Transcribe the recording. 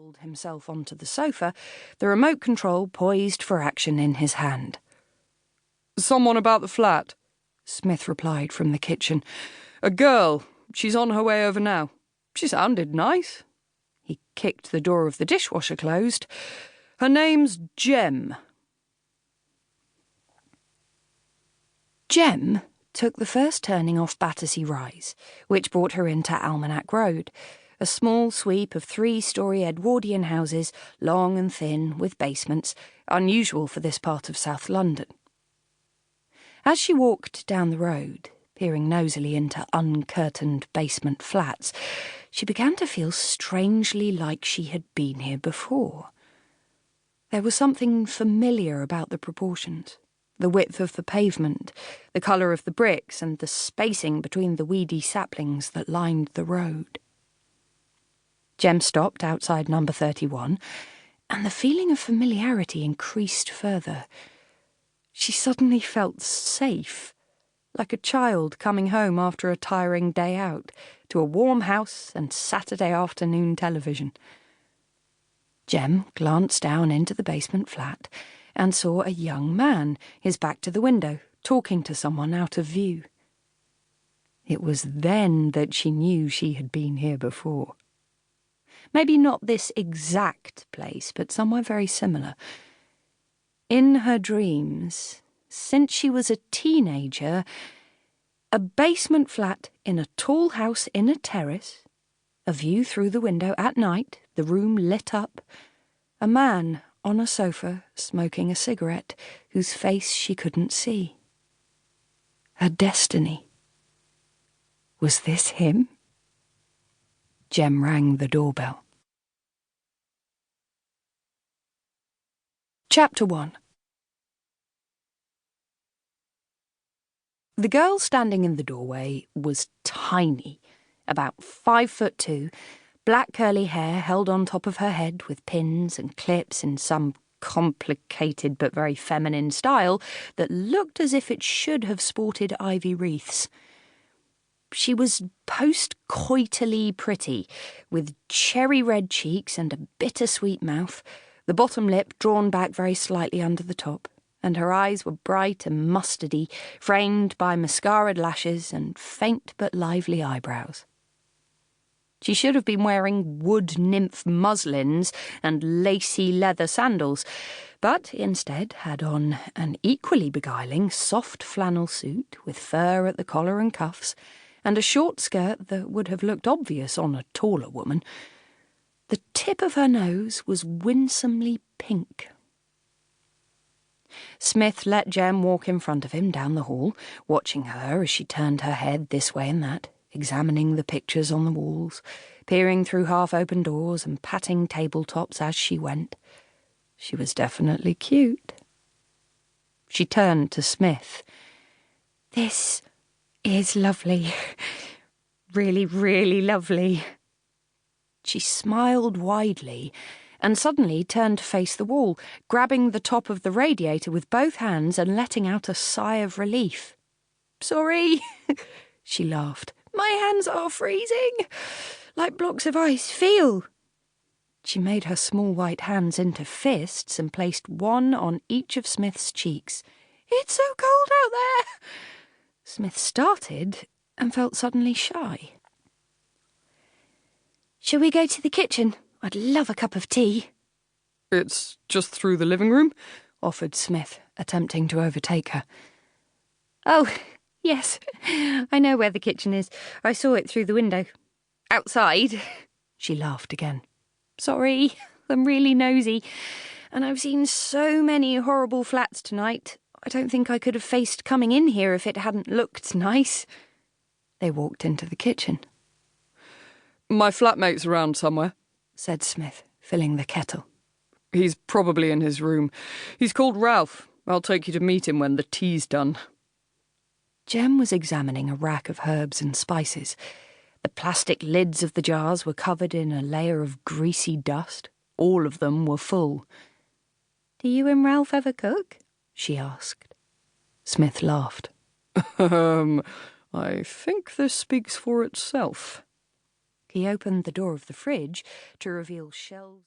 settled himself onto the sofa, the remote control poised for action in his hand. "Someone about the flat," Smith replied from the kitchen. "A girl. She's on her way over now. She sounded nice." He kicked the door of the dishwasher closed. "Her name's Jem." Jem took the first turning off Battersea Rise, which brought her into Alamanac Road, a small sweep of 3-storey Edwardian houses, long and thin, with basements, unusual for this part of South London. As she walked down the road, peering nosily into uncurtained basement flats, she began to feel strangely like she had been here before. There was something familiar about the proportions, the width of the pavement, the colour of the bricks, and the spacing between the weedy saplings that lined the road. Jem stopped outside number 31, and the feeling of familiarity increased further. She suddenly felt safe, like a child coming home after a tiring day out, to a warm house and Saturday afternoon television. Jem glanced down into the basement flat and saw a young man, his back to the window, talking to someone out of view. It was then that she knew she had been here before. Maybe not this exact place, but somewhere very similar. In her dreams, since she was a teenager, a basement flat in a tall house in a terrace, a view through the window at night, the room lit up, a man on a sofa smoking a cigarette whose face she couldn't see. Her destiny. Was this him? Jem rang the doorbell. Chapter 1. The girl standing in the doorway was tiny, about 5'2", black curly hair held on top of her head with pins and clips in some complicated but very feminine style that looked as if it should have sported ivy wreaths. She was post-coitally pretty, with cherry-red cheeks and a bittersweet mouth, the bottom lip drawn back very slightly under the top, and her eyes were bright and mustardy, framed by mascaraed lashes and faint but lively eyebrows. She should have been wearing wood nymph muslins and lacy leather sandals, but instead had on an equally beguiling soft flannel suit with fur at the collar and cuffs, and a short skirt that would have looked obvious on a taller woman. The tip of her nose was winsomely pink. Smith let Jem walk in front of him down the hall, watching her as she turned her head this way and that, examining the pictures on the walls, peering through half-open doors and patting tabletops as she went. She was definitely cute. She turned to Smith. "This is lovely. Really, really lovely." She smiled widely and suddenly turned to face the wall, grabbing the top of the radiator with both hands and letting out a sigh of relief. "Sorry," she laughed. "My hands are freezing, like blocks of ice. Feel." She made her small white hands into fists and placed one on each of Smith's cheeks. "It's so cold out there." Smith started and felt suddenly shy. "Shall we go to the kitchen? I'd love a cup of tea." "It's just through the living room," offered Smith, attempting to overtake her. "Oh, yes, I know where the kitchen is. I saw it through the window. Outside." She laughed again. "Sorry, I'm really nosy, and I've seen so many horrible flats tonight. I don't think I could have faced coming in here if it hadn't looked nice." They walked into the kitchen. "My flatmate's around somewhere," said Smith, filling the kettle. "He's probably in his room. He's called Ralph. I'll take you to meet him when the tea's done." Jem was examining a rack of herbs and spices. The plastic lids of the jars were covered in a layer of greasy dust. All of them were full. "Do you and Ralph ever cook?" she asked. Smith laughed. I think this speaks for itself." He opened the door of the fridge to reveal shelves.